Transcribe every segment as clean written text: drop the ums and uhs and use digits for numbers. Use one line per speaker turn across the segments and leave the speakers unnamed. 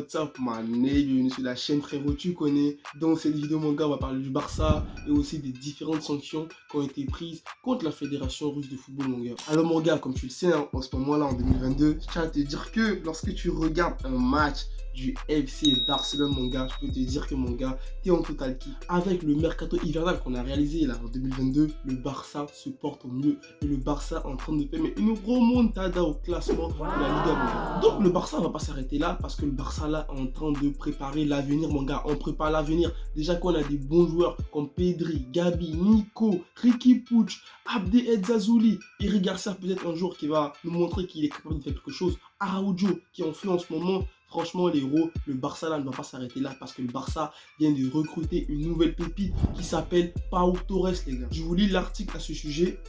what's up man, et bienvenue sur la chaîne frérot, tu connais. Dans cette vidéo manga, on va parler du Barça et aussi des différentes sanctions qui ont été prises contre la Fédération russe de football manga. Alors mon gars, comme tu le sais, hein, en ce moment-là, en 2022, je tiens à te dire que lorsque tu regardes un match du FC Barcelone, mon gars, je peux te dire que mon gars, t'es en total kiff. Avec le mercato hivernal qu'on a réalisé là en 2022, le Barça se porte au mieux et le Barça est en train de faire une remontada au classement de la Liga, mon gars. Donc le Barça va pas s'arrêter là parce que le Barça là est en train de préparer l'avenir, mon gars. On prépare l'avenir. Déjà qu'on a des bons joueurs comme Pedri, Gabi, Nico, Riqui Puig, Abdé Edzazouli, Eric Garcia peut-être un jour qui va nous montrer qu'il est capable de faire quelque chose. Araujo qui en fait en ce moment. Franchement, les héros, le Barça là ne va pas s'arrêter là parce que le Barça vient de recruter une nouvelle pépite qui s'appelle Pau Torres, les gars. Je vous lis l'article à ce sujet.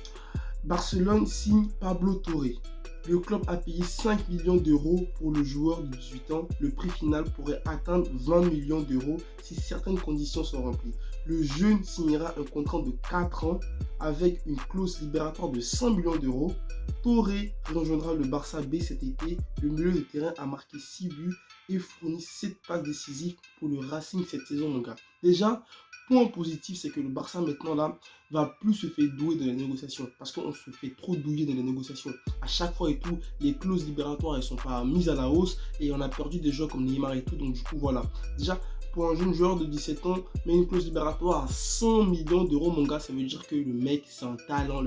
Barcelone signe Pablo Torre. Le club a payé 5 millions d'euros pour le joueur de 18 ans. Le prix final pourrait atteindre 20 millions d'euros si certaines conditions sont remplies. Le jeune signera un contrat de 4 ans avec une clause libératoire de 100 millions d'euros. Torre rejoindra le Barça B cet été. Le milieu de terrain a marqué 6 buts et fourni 7 passes décisives pour le Racing cette saison, mon gars. Déjà, point positif, c'est que le Barça maintenant là va plus se faire douiller dans les négociations parce qu'on se fait trop douiller dans les négociations. À chaque fois et tout, les clauses libératoires elles sont pas mises à la hausse et on a perdu des joueurs comme Neymar et tout. Donc du coup voilà. Déjà pour un jeune joueur de 17 ans, mais une clause libératoire à 100 millions d'euros, mon gars, ça veut dire que le mec c'est un talent,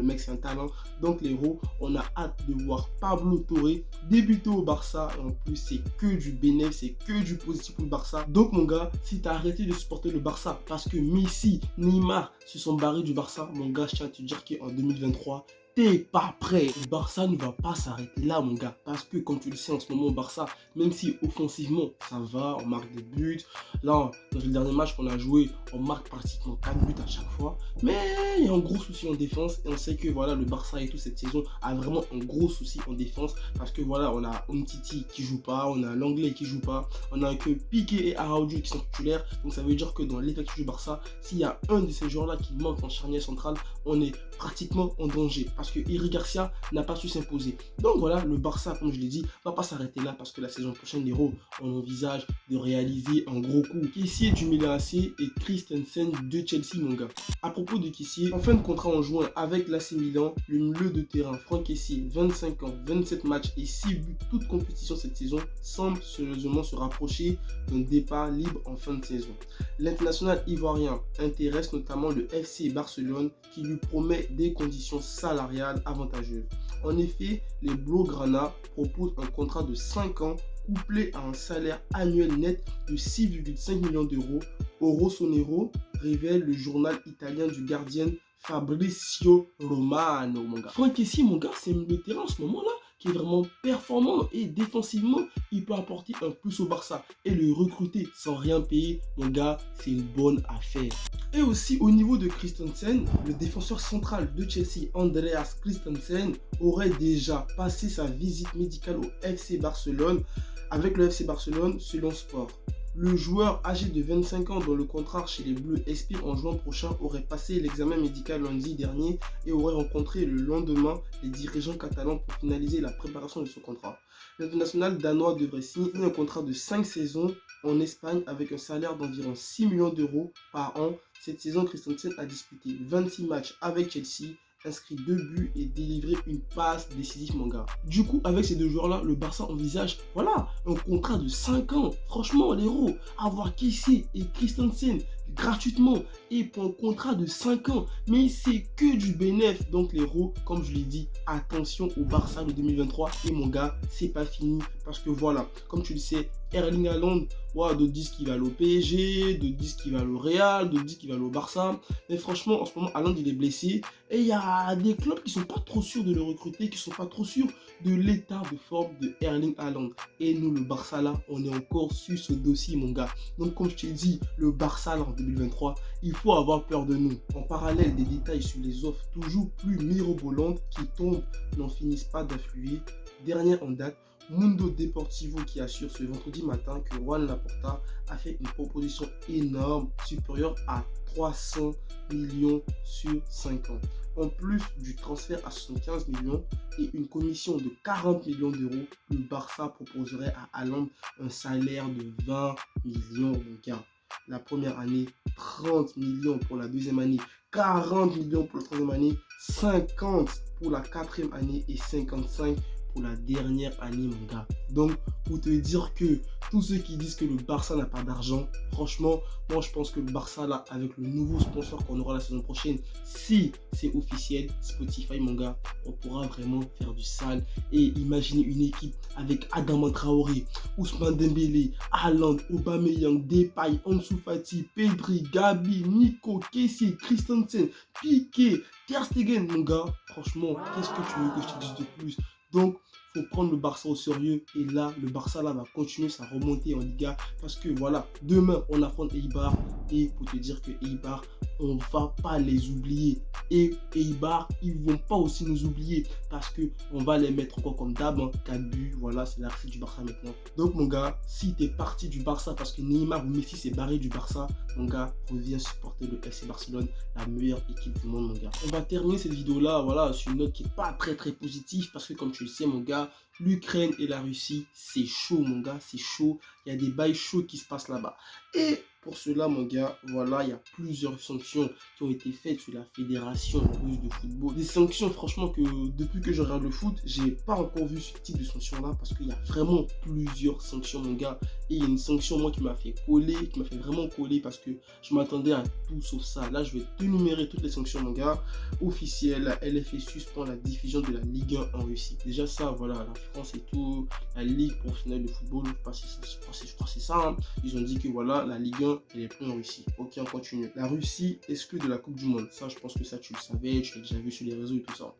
Donc les héros, on a hâte de voir Pablo Torre débuter au Barça et en plus c'est que du bénéfice, c'est que du positif pour le Barça. Donc mon gars, si tu as arrêté de supporter le Barça parce que Messi, Neymar se sont barrés du Barça, mon gars, je tiens à te dire qu'en 2023, t'es pas prêt. Le Barça ne va pas s'arrêter là, mon gars. Parce que, comme tu le sais, en ce moment, au Barça, même si offensivement, ça va, on marque des buts. Là, dans le dernier match qu'on a joué, on marque pratiquement 4 buts à chaque fois. Mais il y a un gros souci en défense. Et on sait que, voilà, le Barça et tout, cette saison, a vraiment un gros souci en défense. Parce que, voilà, on a Umtiti qui joue pas, on a l'Anglais qui joue pas, on a que Piqué et Araujo qui sont titulaires. Donc, ça veut dire que dans l'effectif du Barça, s'il y a un de ces joueurs-là qui manque en charnière centrale, on est pratiquement en danger. Parce que Eric Garcia n'a pas su s'imposer. Donc voilà, le Barça, comme je l'ai dit, va pas s'arrêter là parce que la saison prochaine, les héros, on envisage de réaliser un gros coup. Kessié du Milan AC et Christensen de Chelsea, mon gars. À propos de Kessié, en fin de contrat en juin avec l'AC Milan, le milieu de terrain Franck Kessié, 25 ans, 27 matchs et 6 buts, toute compétition cette saison, semble sérieusement se rapprocher d'un départ libre en fin de saison. L'international ivoirien intéresse notamment le FC Barcelone qui lui promet des conditions salariales avantageuses. En effet, les Blaugrana proposent un contrat de 5 ans couplé à un salaire annuel net de 6,5 millions d'euros. Rossonero révèle le journal italien du Gardien Fabrizio Romano, mon gars. Franck Kessié, mon gars, c'est le terrain en ce moment-là qui est vraiment performant et défensivement, il peut apporter un plus au Barça. Et le recruter sans rien payer, mon gars, c'est une bonne affaire. Et aussi au niveau de Christensen, le défenseur central de Chelsea, Andreas Christensen, aurait déjà passé sa visite médicale au FC Barcelone avec le FC Barcelone selon Sport. Le joueur âgé de 25 ans dont le contrat chez les Bleus expire en juin prochain aurait passé l'examen médical lundi dernier et aurait rencontré le lendemain les dirigeants catalans pour finaliser la préparation de son contrat. L'international danois devrait signer un contrat de 5 saisons en Espagne avec un salaire d'environ 6 millions d'euros par an. Cette saison, Christensen a disputé 26 matchs avec Chelsea, inscrit 2 buts et délivré une passe décisive, mon gars. Du coup, avec ces deux joueurs-là, le Barça envisage, voilà, un contrat de 5 ans. Franchement, les héros, avoir Kessié et Christensen gratuitement et pour un contrat de 5 ans. Mais c'est que du bénéfice. Donc les héros, comme je l'ai dit, attention au Barça de 2023. Et mon gars, c'est pas fini. Parce que voilà, comme tu le sais, Erling Haaland, ouais, d'autres disent qu'il va aller au PSG, d'autres disent qu'il va aller au Real, d'autres disent qu'il va aller au Barça. Mais franchement, en ce moment, Haaland, il est blessé. Et il y a des clubs qui sont pas trop sûrs de le recruter, qui sont pas trop sûrs de l'état de forme de Erling Haaland. Et nous, le Barça, là, on est encore sur ce dossier, mon gars. Donc, comme je t'ai dit, le Barça, là, en 2023, il faut avoir peur de nous. En parallèle, des détails sur les offres toujours plus mirobolantes qui tombent n'en finissent pas d'affluer. Dernière en date, Mundo Deportivo qui assure ce vendredi matin que Juan Laporta a fait une proposition énorme, supérieure à 300 millions sur 5 ans. En plus du transfert à 75 millions et une commission de 40 millions d'euros, le Barça proposerait à Haaland un salaire de 20 millions, mon gars. La première année, 30 millions pour la deuxième année, 40 millions pour la troisième année, 50 pour la quatrième année et 55 pour la dernière année, mon gars. Donc, pour te dire que tous ceux qui disent que le Barça n'a pas d'argent, franchement, moi je pense que le Barça, là, avec le nouveau sponsor qu'on aura la saison prochaine, si c'est officiel, Spotify, mon gars, on pourra vraiment faire du sale. Et imaginer une équipe avec Adama Traoré, Ousmane Dembélé, Haaland, Aubameyang, Depay, Ansu Fati, Pedri, Gabi, Nico, Kessie, Christensen, Piqué, Ter Stegen, mon gars. Franchement, qu'est-ce que tu veux que je te dise de plus? Donc, il faut prendre le Barça au sérieux. Et là, le Barça là, va continuer sa remontée en Liga. Parce que voilà, demain, on affronte Eibar. Et pour te dire que Eibar, on ne va pas les oublier. Et Eibar, ils ne vont pas aussi nous oublier. Parce qu'on va les mettre encore comme d'hab. 4 buts, voilà, c'est la du Barça maintenant. Donc mon gars, si tu es parti du Barça parce que Neymar ou Messi s'est barré du Barça, mon gars, reviens supporter le FC Barcelone, la meilleure équipe du monde, mon gars. On va terminer cette vidéo là, voilà, sur une note qui n'est pas très positive. Parce que comme tu le sais, mon gars, l'Ukraine et la Russie, c'est chaud, mon gars, c'est chaud. Il y a des bails chauds qui se passent là-bas. Et pour cela, mon gars, voilà, il y a plusieurs sanctions qui ont été faites sur la Fédération russe de football. Des sanctions, franchement, que depuis que je regarde le foot, j'ai pas encore vu ce type de sanctions-là parce qu'il y a vraiment plusieurs sanctions, mon gars. Et il y a une sanction, moi, qui m'a fait coller, qui m'a fait vraiment coller parce que je m'attendais à tout sauf ça. Là, je vais t'énumérer toutes les sanctions, mon gars. Officielles, la LFA suspend la diffusion de la Ligue 1 en Russie. Déjà, ça, voilà, la France et tout, la Ligue professionnelle de football, je crois que c'est ça. Hein. Ils ont dit que voilà, la Ligue 1, elle est plus en Russie. Ok, on continue. La Russie exclue de la Coupe du Monde. Ça, je pense que ça, tu le savais, tu l'as déjà vu sur les réseaux et tout ça.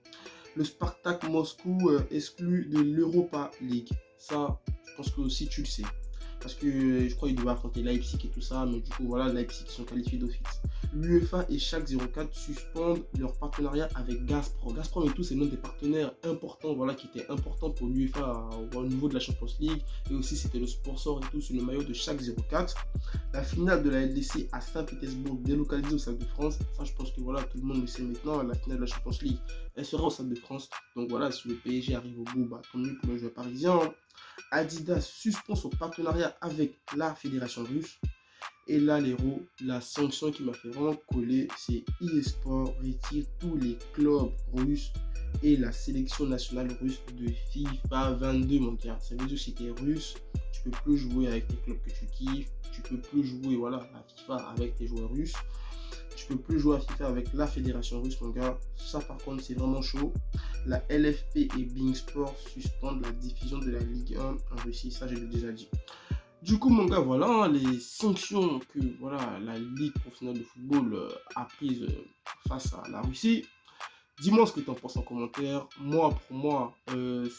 Le Spartak Moscou exclu de l'Europa League. Ça, je pense que aussi tu le sais. Parce que je crois qu'ils devaient affronter Leipzig et tout ça, mais du coup, voilà, Leipzig qui sont qualifiés d'office. L'UEFA et Schalke 04 suspendent leur partenariat avec Gazprom. Gazprom et tout, c'est l'un des partenaires importants, voilà, qui était important pour l'UEFA au niveau de la Champions League. Et aussi, c'était le sponsor et tout sur le maillot de Schalke 04. La finale de la LDC à Saint-Pétersbourg, délocalisée au Stade de France. Ça, je pense que voilà, tout le monde le sait maintenant. La finale de la Champions League, elle sera au Stade de France. Donc voilà, si le PSG arrive au bout, bah, tant mieux pour le joueur parisien. Adidas suspend son partenariat avec la fédération russe. Et là, l'héros, la sanction qui m'a fait vraiment coller, c'est eSport retire tous les clubs russes et la sélection nationale russe de FIFA 22, mon gars. Ça veut dire que si tu es russe, tu peux plus jouer avec tes clubs que tu kiffes, tu peux plus jouer voilà, à FIFA avec tes joueurs russes. Tu peux plus jouer à FIFA avec la fédération russe, mon gars. Ça, par contre, c'est vraiment chaud. La LFP et Bein Sport suspendent la diffusion de la Ligue 1 en Russie. Ça, je l'ai déjà dit. Du coup, mon gars, voilà les sanctions que voilà, la Ligue professionnelle de football a prises face à la Russie. Dis-moi ce que tu en penses en commentaire. Moi, pour moi,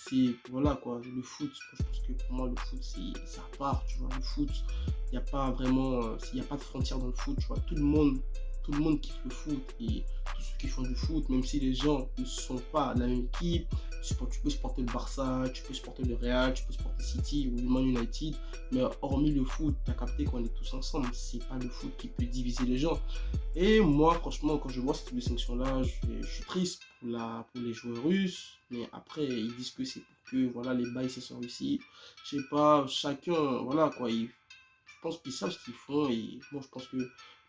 c'est voilà quoi, le foot. Je pense que pour moi, le foot, c'est ça part. Tu vois, le foot, il n'y a pas vraiment, il n'y a pas de frontières dans le foot. Tu vois, tout le monde kiffe le foot et tous ceux qui font du foot, même si les gens ne sont pas de la même équipe, tu peux supporter le Barça, tu peux supporter le Real, tu peux supporter City ou le Man United, mais hormis le foot, tu as capté qu'on est tous ensemble. C'est pas le foot qui peut diviser les gens. Et moi, franchement, quand je vois ce type de sanctions-là, je suis triste pour les joueurs russes, mais après, ils disent que c'est pour que voilà, les bails se sont ici. Je sais pas, chacun, voilà quoi, je pense qu'ils savent ce qu'ils font et moi je pense que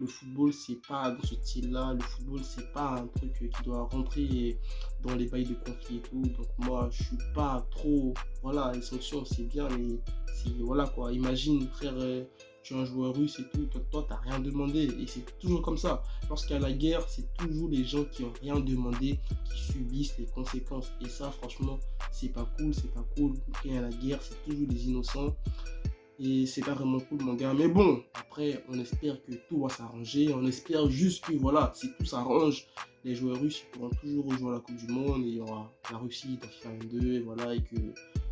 le football c'est pas dans ce style-là, le football c'est pas un truc qui doit rentrer dans les bails de conflit et tout, donc moi je suis pas trop, voilà les sanctions c'est bien mais c'est, voilà quoi, imagine frère, tu es un joueur russe et tout, toi t'as rien demandé et c'est toujours comme ça, lorsqu'il y a la guerre c'est toujours les gens qui ont rien demandé qui subissent les conséquences et ça franchement c'est pas cool, quand il y a la guerre c'est toujours les innocents. Et c'est pas vraiment cool, mon gars. Mais bon, après, on espère que tout va s'arranger. On espère juste que, voilà, si tout s'arrange, les joueurs russes pourront toujours rejoindre la Coupe du Monde. Et il y aura la Russie dans FIFA 22, et voilà, et que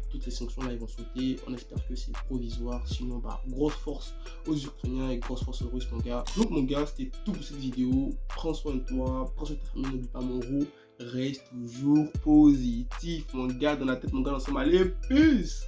toutes les sanctions là, ils vont sauter. On espère que c'est provisoire. Sinon, bah, grosse force aux Ukrainiens et grosse force aux Russes, mon gars. Donc, mon gars, c'était tout pour cette vidéo. Prends soin de toi. Prends soin de ta famille. N'oublie pas, mon gros. Reste toujours positif, mon gars. Dans la tête, mon gars, ensemble. Allez, peace!